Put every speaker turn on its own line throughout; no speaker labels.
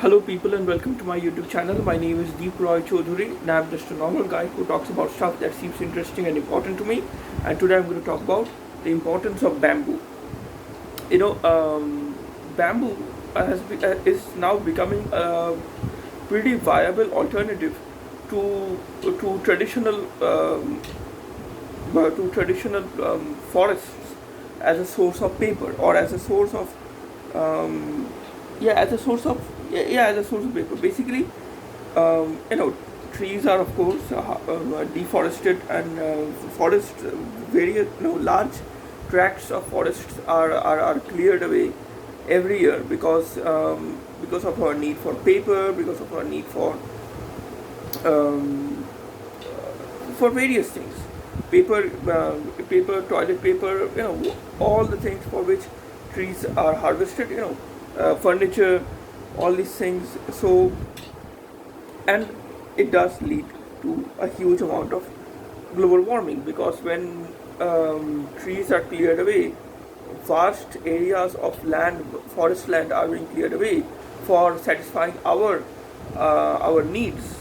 Hello, people, and welcome to my YouTube channel. My name is Deep Roy Chaudhary, and I'm just a normal guy who talks about stuff that seems interesting and important to me. And today I'm going to talk about the importance of bamboo. Bamboo is now becoming a pretty viable alternative to traditional forests as a source of paper or as a source of um, yeah as a source of as a source of paper. Basically, trees are of course deforested, and forests, various large tracts of forests are cleared away every year because of our need for paper, because of our need um, for various things, paper, toilet paper, all the things for which trees are harvested, furniture, all these things. So, and it does lead to a huge amount of global warming, because when trees are cleared away, vast areas of land, forest land, are being cleared away for satisfying our needs.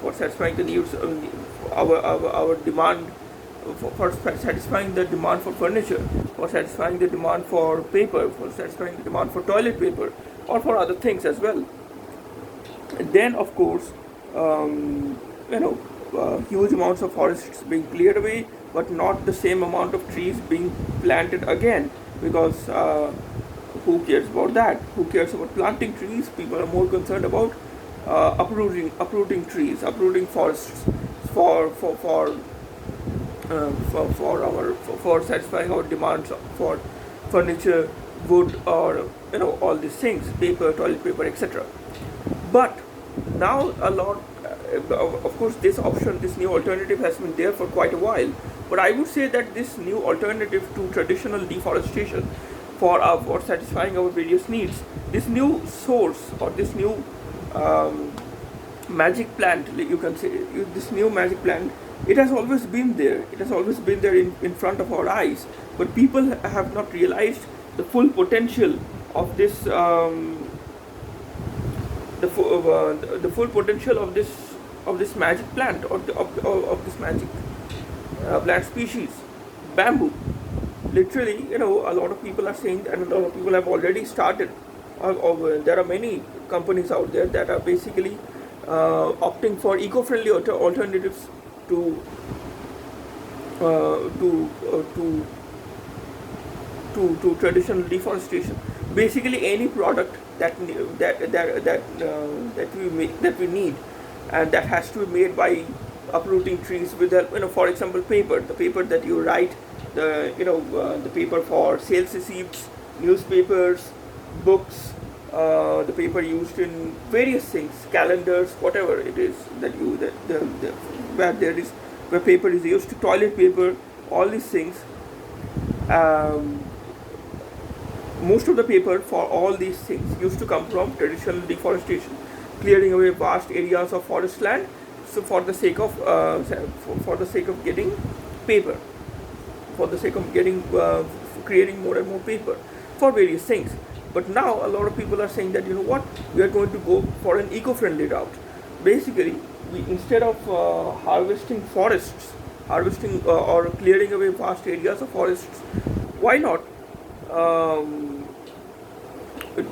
For satisfying the needs, our demand, for satisfying the demand for furniture, for satisfying the demand for paper, for satisfying the demand for toilet paper, or for other things as well. Then, of course, huge amounts of forests being cleared away, but not the same amount of trees being planted again, because who cares about that? Who cares about planting trees? People are more concerned about uprooting trees, uprooting forests for for for for satisfying our demands for furniture, wood, or all these things, paper, toilet paper, etc. But now a lot, of course, this option, this new alternative has been there for quite a while. But I would say that this new alternative to traditional deforestation for satisfying our various needs, this new source, or this new um, magic plant, you can say, this new magic plant, it has always been there. It has always been there in front of our eyes. But people have not realized the full potential of this. The full potential of this magic plant, or of this magic plant species, bamboo. Literally, a lot of people are saying, and a lot of people have already started. There are many companies out there that are basically opting for eco-friendly alternatives to uh, to uh, to to traditional deforestation. Basically, any product that we need, and that has to be made by uprooting trees with help. For example, paper. The paper that you write, the paper for sales receipts, newspapers, books, the paper used in various things, calendars, whatever it is that you that the where there is where paper is used, toilet paper, all these things. Um, Most of the paper for all these things used to come from traditional deforestation, clearing away vast areas of forest land, so for the sake of for the sake of getting paper, for the sake of getting creating more and more paper for various things. But now a lot of people are saying that, what, we are going to go for an eco-friendly route. Basically, we, instead of harvesting forests, harvesting or clearing away vast areas of forests, why not um,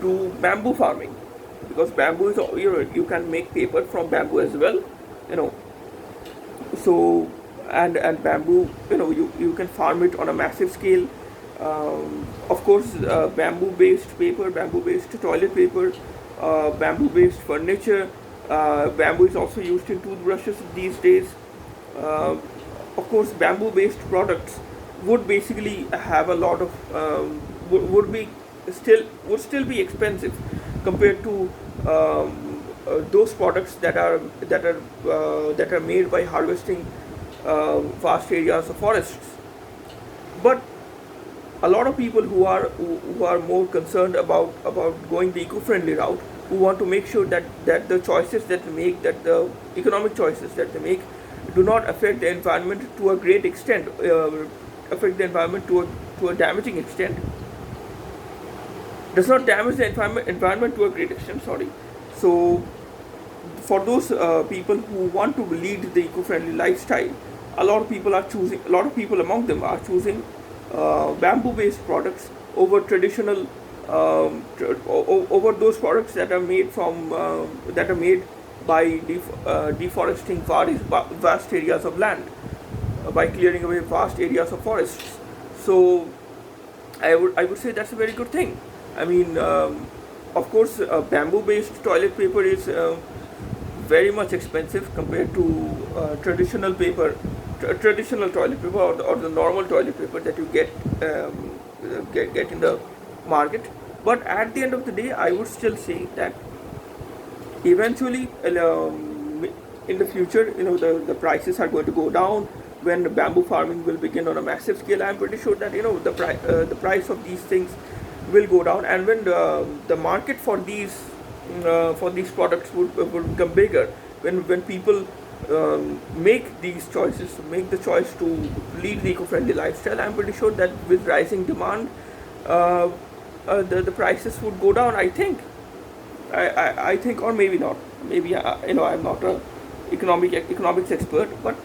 do bamboo farming? Because bamboo is, you can make paper from bamboo as well, you know so, and bamboo, you can farm it on a massive scale. Of course, bamboo based paper, bamboo based toilet paper, bamboo based furniture. Bamboo is also used in toothbrushes these days. uh, of course, bamboo based products would basically have a lot of would be still be expensive compared to those products that are made by harvesting vast areas of forests. But a lot of people who are more concerned about going the eco-friendly route, who want to make sure that the choices that they make, that the economic choices that they make, do not affect the environment to a great extent, affect the environment to a damaging extent, does not damage the environment to a great extent, sorry. So for those people who want to lead the eco-friendly lifestyle, a lot of people are choosing. A lot of people among them are choosing bamboo-based products over traditional, over those products that are made from that are made by deforesting vast areas of land, by clearing away vast areas of forests. So I would say that's a very good thing. I mean, of course, bamboo-based toilet paper is very much expensive compared to traditional toilet paper, or the normal toilet paper that you get in the market. But at the end of the day, I would still say that eventually, in the future, the prices are going to go down when the bamboo farming will begin on a massive scale. I'm pretty sure that the price of these things will go down, and when the market for these products would become bigger, when people make the choice to lead the eco-friendly lifestyle, I'm pretty sure that with rising demand, the prices would go down. I think, I think, or maybe not. Maybe I'm not a economics expert, but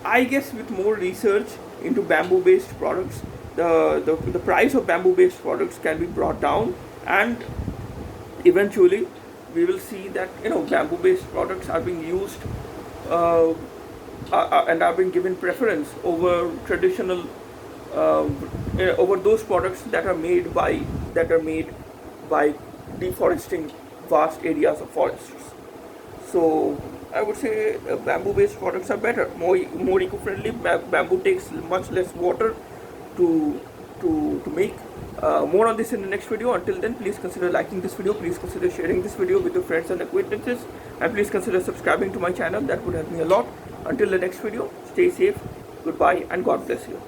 I guess with more research into bamboo-based products, the price of bamboo-based products can be brought down, and eventually we will see that bamboo-based products are being used and are being given preference over traditional, over those products that are made by deforesting vast areas of forests. So I would say bamboo-based products are better, more eco-friendly. Bamboo takes much less water to make. More on this in the next video. Until then, please consider liking this video, please consider sharing this video with your friends and acquaintances, and please consider subscribing to my channel. That would help me a lot. Until the next video, stay safe, goodbye, and God bless you.